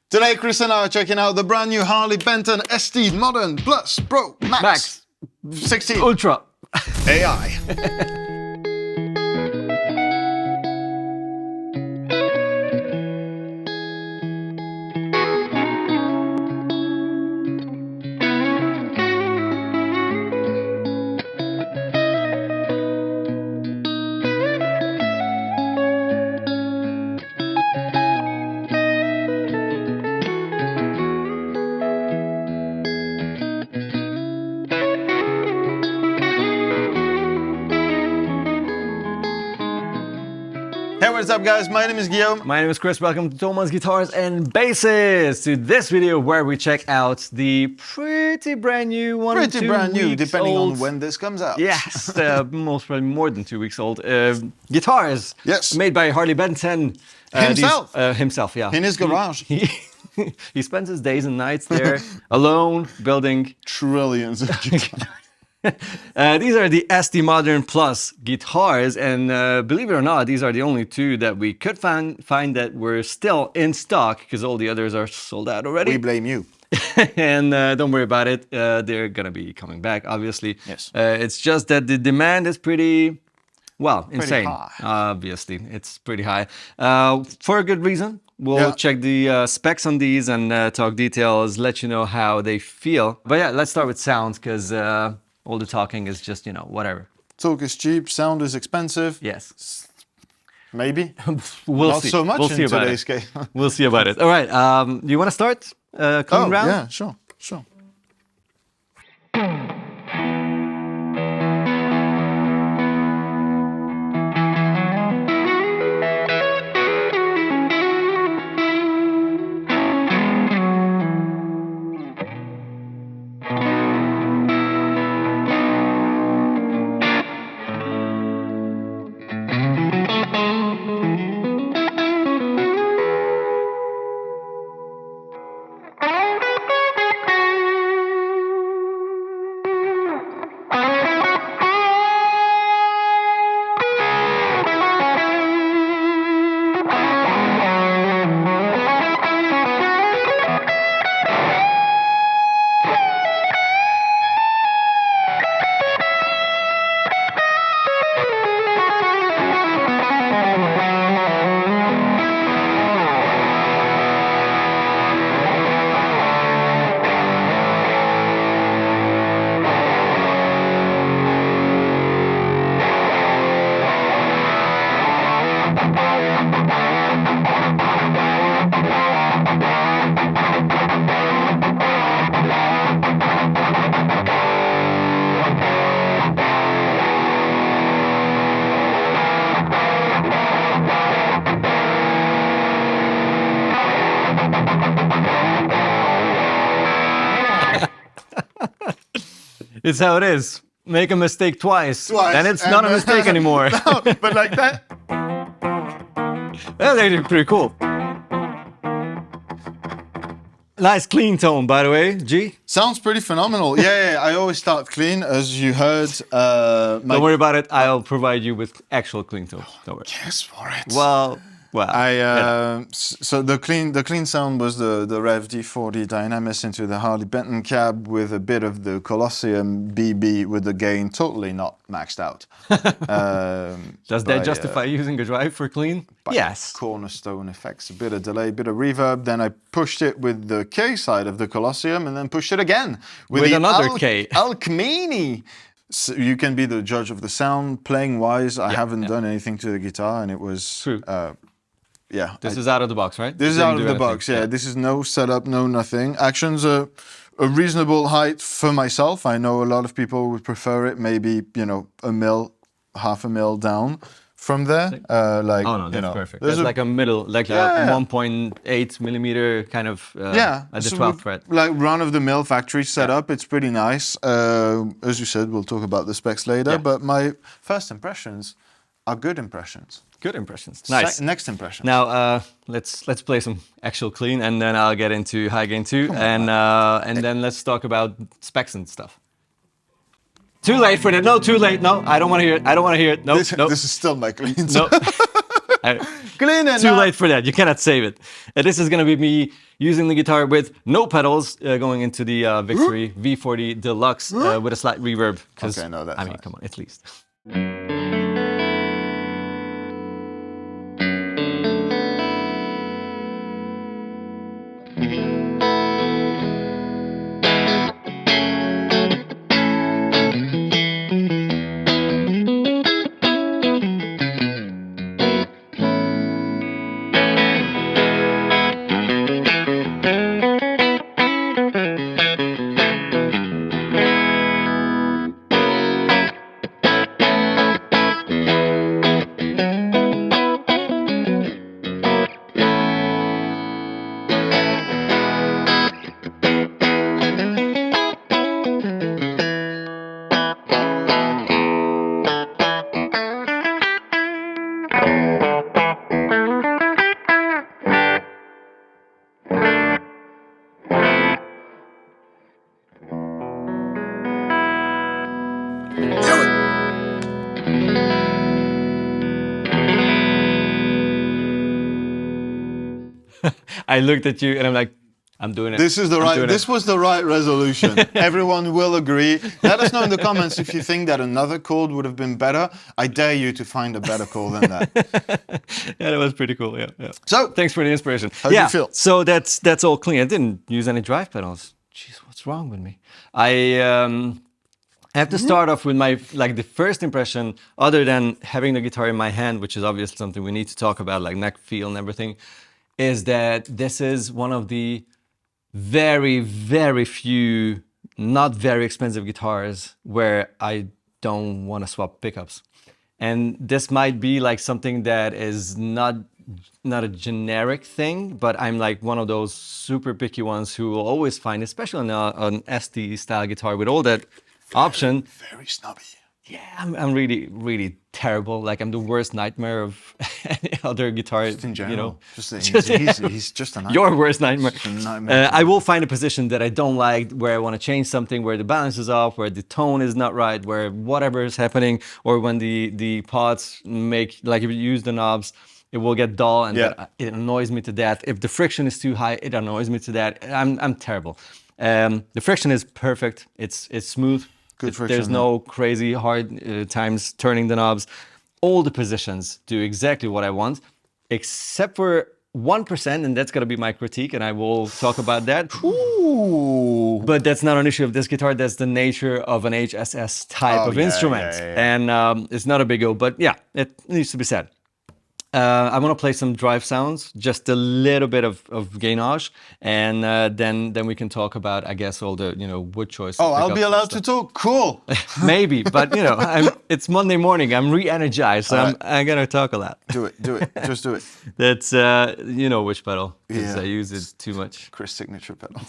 Today, Kris and I are checking out the brand new Harley Benton ST Modern Plus Pro Max 16 Ultra AI. Hey, what's up guys? My name is Guillaume. My name is Kris. Welcome to Thoman's Guitars and Basses. To this video where we check out the pretty brand new one. Pretty brand new, depending on when this comes out. Yes, most probably more than 2 weeks old. Guitars. Yes. Made by Harley Benton. Himself. Himself, yeah. In his garage. He spends his days and nights there alone building Trillions of guitars. These are the ST Modern Plus guitars, and believe it or not, these are the only two that we could find that were still in stock, because all the others are sold out already. We blame you. And don't worry about it, they're gonna be coming back, obviously. Yes. It's just that the demand is pretty, well, insane. high. Obviously, it's pretty high. For a good reason. We'll check the specs on these and talk details, let you know how they feel. But yeah, let's start with sound, because all the talking is just, you know, whatever. Talk is cheap, sound is expensive. Yes. Maybe. We'll Not see. so much we'll in see about today's it. game. We'll see about it. All right, do you want to start clean round? Yeah, sure. It's how it is. Make a mistake twice. Then it's not a mistake anymore. No, but like that. Well, they did pretty cool. Nice clean tone, by the way, G. Sounds pretty phenomenal. Yeah, I always start clean, as you heard. Don't worry about it. I'll provide you with actual clean tone. Don't worry. Yes, for it. Well. So the clean sound was the Rev D40 Dynamis into the Harley Benton cab with a bit of the Colosseum BB with the gain totally not maxed out. Does that justify using a drive for clean? Yes. Cornerstone effects, a bit of delay, a bit of reverb. Then I pushed it with the K side of the Colosseum, and then pushed it again with the another K. Alchemy. So you can be the judge of the sound. Playing wise, I haven't done anything to the guitar, and it was true. This is out of the box, right? This is out of the box, yeah. This is no setup, no nothing. Action's a reasonable height for myself. I know a lot of people would prefer it maybe, you know, a mil, half a mil down from there. Like, oh no, that's perfect. There's like a middle, like a 1.8 millimeter kind of at the 12th fret. Like run-of-the-mill factory setup, it's pretty nice. As you said, we'll talk about the specs later, but my first impressions are good impressions. Good impressions. Nice. Next impression. Now let's play some actual clean, and then I'll get into high gain too, and then let's talk about specs and stuff. Too late for that. No, too late. No, I don't want to hear it. I don't want to hear it. No, This is still my clean. No. Clean it Too now. late for that. You cannot save it. This is going to be me using the guitar with no pedals going into the Victory V40 Deluxe with a slight reverb. 'Cause, Okay, no, that's I mean, nice. come on, at least. I looked at you and I'm like, I'm doing it. This is the I'm right. doing This it. was the right resolution. Everyone will agree. Let us know in the comments if you think that another chord would have been better. I dare you to find a better chord than that. Yeah, that was pretty cool. Yeah, yeah. So, Thanks for the inspiration. How do you feel? So that's all clean. I didn't use any drive pedals. Jeez, what's wrong with me? I have to start off with my the first impression, other than having the guitar in my hand, which is obviously something we need to talk about, like neck feel and everything, is that this is one of the very, very few, not very expensive guitars where I don't want to swap pickups. And this might be like something that is not a generic thing, but I'm like one of those super picky ones who will always find, especially on an ST style guitar with all that option. very snobby. Yeah, I'm really, really terrible. Like I'm the worst nightmare of any other guitar. Just in general. You know, He's just a nightmare. your worst nightmare. Just a nightmare. I will find a position that I don't like, where I want to change something, where the balance is off, where the tone is not right, where whatever is happening, or when the pots make, like if you use the knobs, it will get dull and it annoys me to death. If the friction is too high, it annoys me to death. I'm terrible. The friction is perfect. It's smooth. Good friction. There's no crazy hard times turning the knobs. All the positions do exactly what I want, except for 1%, and that's gonna be my critique, and I will talk about that. Ooh. But that's not an issue of this guitar. That's the nature of an HSS type of instrument, and it's not a big deal. But yeah, it needs to be said. I want to play some drive sounds, just a little bit of gainage, and then we can talk about, I guess, all the wood choice. Oh, I'll be allowed to talk. Cool. Maybe, but it's Monday morning. I'm re-energized, so I'm gonna talk a lot. Do it. Just do it. That's which pedal? Because I use it too much. Kris signature pedal.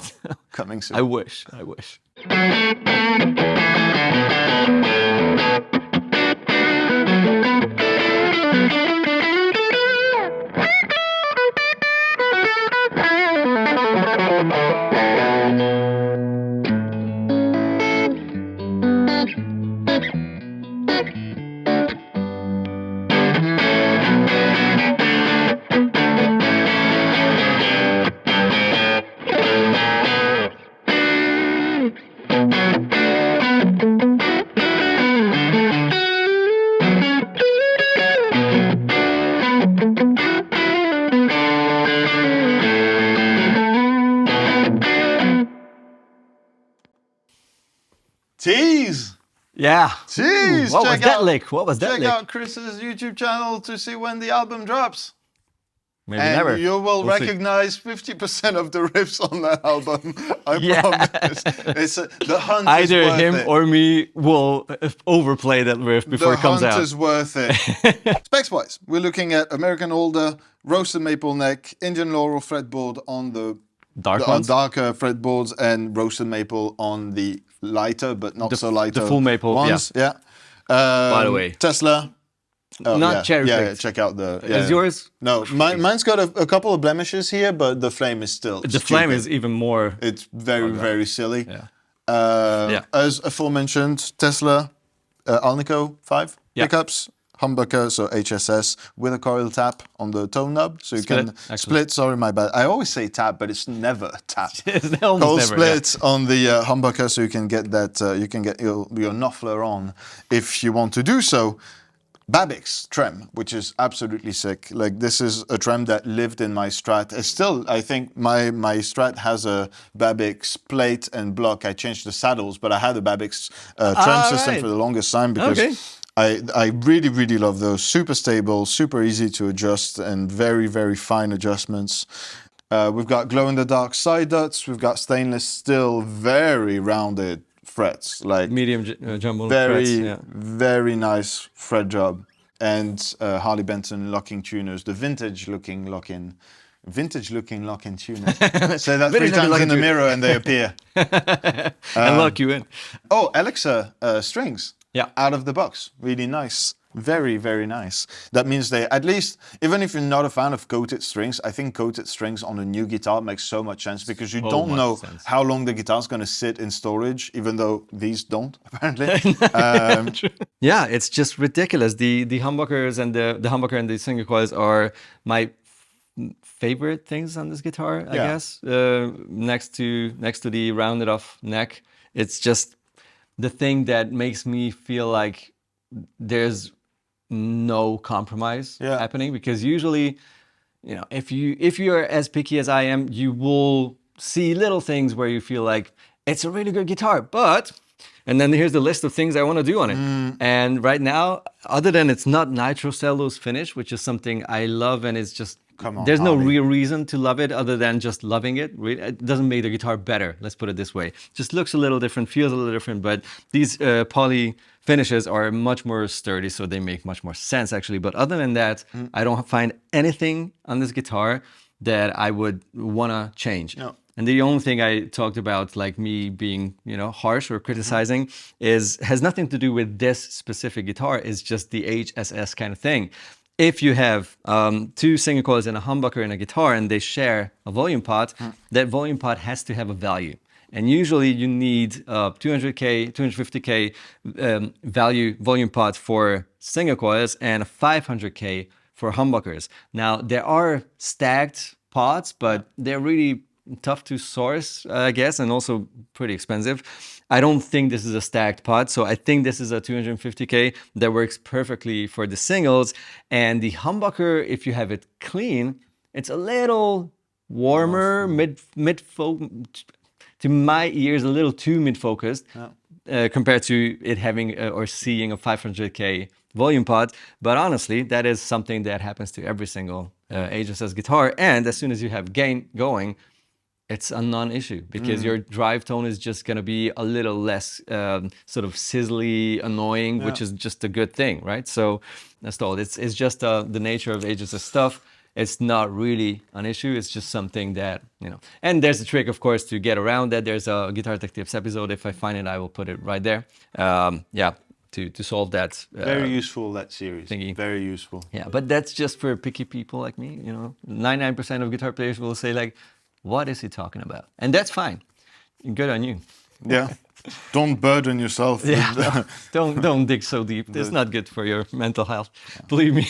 Coming soon. I wish. Tease. Yeah. Jeez. What was that lick? What was that Check lick? out Kris's YouTube channel to see when the album drops. Maybe and never. you will We'll see. recognize 50% of the riffs on that album. I promise. The hunt Either is worth him it. or me will overplay that riff before it comes The out. hunt is worth it. Specs-wise, we're looking at American Alder, roasted maple neck, Indian laurel fretboard on the darker fretboards, and roasted maple on the lighter, but not so lighter. the full maple ones. Yeah. By the way, Tesla. Oh, not cherry Yeah, picked. check out the. Is yours? No, mine's got a couple of blemishes here, but the flame is still. The flame is even more. It's very silly. Yeah. As aforementioned, Tesla Alnico 5 pickups, humbucker, so HSS, with a coil tap on the tone knob, so you can actually. split. Sorry, my bad. I always say tap, but it's never tap. It's almost Coil never, split on the humbucker, so you can get that. You can get your muffler on if you want to do so. Babix trem, which is absolutely sick. Like, this is a trem that lived in my Strat. It's still, I think my Strat has a Babix plate and block. I changed the saddles, but I had a Babix trem system right. for the longest time because I really, really love those. Super stable, super easy to adjust, and very, very fine adjustments. We've got glow-in-the-dark side dots. We've got stainless steel, very rounded frets, like medium jumbo very, frets, yeah. very nice fret job. And Harley Benton locking tuners, the vintage-looking lock-in tuners. Say that 3 times in the mirror and they appear. And lock you in. Oh, Alexa strings. Yeah. Out of the box. Really nice. Very, very nice. That means they, at least, even if you're not a fan of coated strings, I think coated strings on a new guitar makes so much sense because you don't know how long the guitar's going to sit in storage, even though these don't, apparently. Yeah, it's just ridiculous. The humbuckers and the humbucker and the single coils are my favorite things on this guitar, I guess. Next to the rounded off neck, it's just the thing that makes me feel like there's no compromise happening, because usually, you know, if you're as picky as I am, you will see little things where you feel like it's a really good guitar, but, and then here's the list of things I want to do on it. And right now, other than it's not nitrocellulose finish, which is something I love, and it's just, there's no real reason to love it other than just loving it. It doesn't make the guitar better, let's put it this way. Just looks a little different, feels a little different, but these poly finishes are much more sturdy, so they make much more sense actually. But other than that, I don't find anything on this guitar that I would want to change. No. And the only thing I talked about, like me being, you know, harsh or criticizing, has nothing to do with this specific guitar. It's just the HSS kind of thing. If you have 2 single coils and a humbucker in a guitar and they share a volume pot, that volume pot has to have a value. And usually you need 200K, 250K volume pot for single coils and 500K for humbuckers. Now, there are stacked pots, but they're really tough to source, I guess, and also pretty expensive. I don't think this is a stacked pot, so I think this is a 250K that works perfectly for the singles. And the humbucker, if you have it clean, it's a little warmer, to my ears, a little too mid-focused compared to it having or seeing a 500K volume pot. But honestly, that is something that happens to every single HSS guitar. And as soon as you have gain going, it's a non-issue because your drive tone is just going to be a little less sort of sizzly, annoying, which is just a good thing, right? So that's all. It's just the nature of HSS stuff. It's not really an issue. It's just something that, you know. And there's a trick, of course, to get around that. There's a Guitar Tech Tips episode. If I find it, I will put it right there. To solve that. Very useful, that series. Thingy. Very useful. Yeah, but that's just for picky people like me. You know, 99% of guitar players will say like, what is he talking about? And that's fine. Good on you. Yeah. Don't burden yourself. Yeah. don't dig so deep. It's not good for your mental health. Believe me.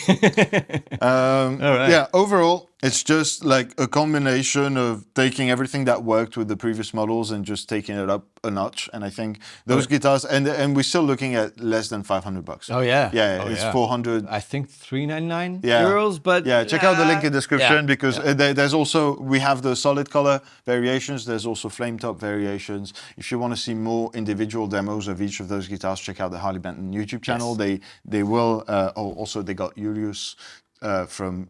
All right. Yeah, overall, it's just like a combination of taking everything that worked with the previous models and just taking it up a notch. And I think those guitars, and we're still looking at less than $500. Oh yeah. Yeah, it's 400. I think 399 euros. But yeah, check out the link in the description because there's also, we have the solid color variations. There's also flame top variations. If you want to see more individual demos of each of those guitars, check out the Harley Benton YouTube channel. They will. Also, they got Julius from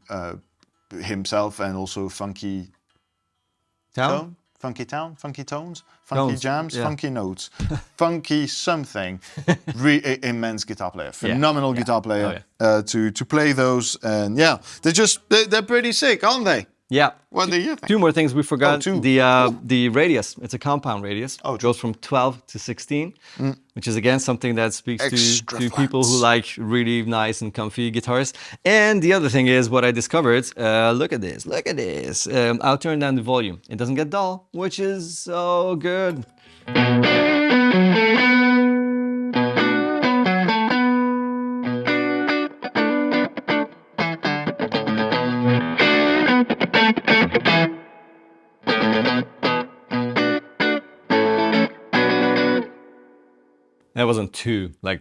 himself, and also Funky Town, Funky Tones, Funky Jams, Funky Notes, Funky something. Immense guitar player, phenomenal guitar player. To play those, and they're pretty sick, aren't they? Yeah. What do you think? 2 more things we forgot. The radius. It's a compound radius. It goes from 12 to 16, which is again something that speaks to people who like really nice and comfy guitars. And the other thing is what I discovered. Look at this. Look at this. I'll turn down the volume. It doesn't get dull, which is so good. There wasn't too like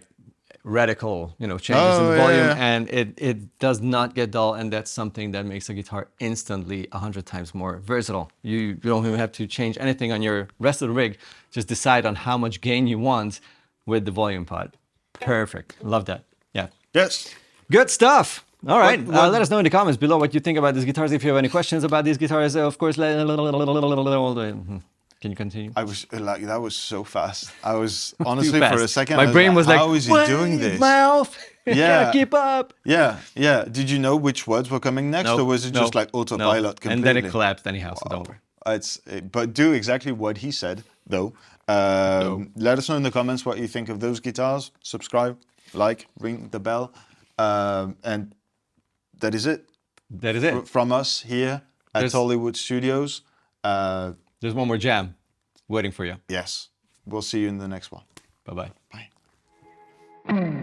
radical, changes in Oh, volume, yeah. and it does not get dull, and that's something that makes a guitar instantly 100 times more versatile. You don't even have to change anything on your rest of the rig. Just decide on how much gain you want with the volume pod. Perfect. Love that. Yeah. Yes. Good stuff. All right. What- Let us know in the comments below what you think about these guitars. If you have any questions about these guitars, of course, can you continue? I was like, that was so fast. I was honestly Too for a fast. second. My I was brain was like, how is he doing this? Mouth. Yeah. Gotta keep up. Yeah, yeah. Did you know which words were coming next, or was it just like autopilot completely? And then it collapsed anyhow, so don't worry. But do exactly what he said, though. Let us know in the comments what you think of those guitars. Subscribe, like, ring the bell, and that is it. That is it. From us here at There's- Hollywood Studios. There's one more jam waiting for you. Yes, we'll see you in the next one. Bye-bye. Bye.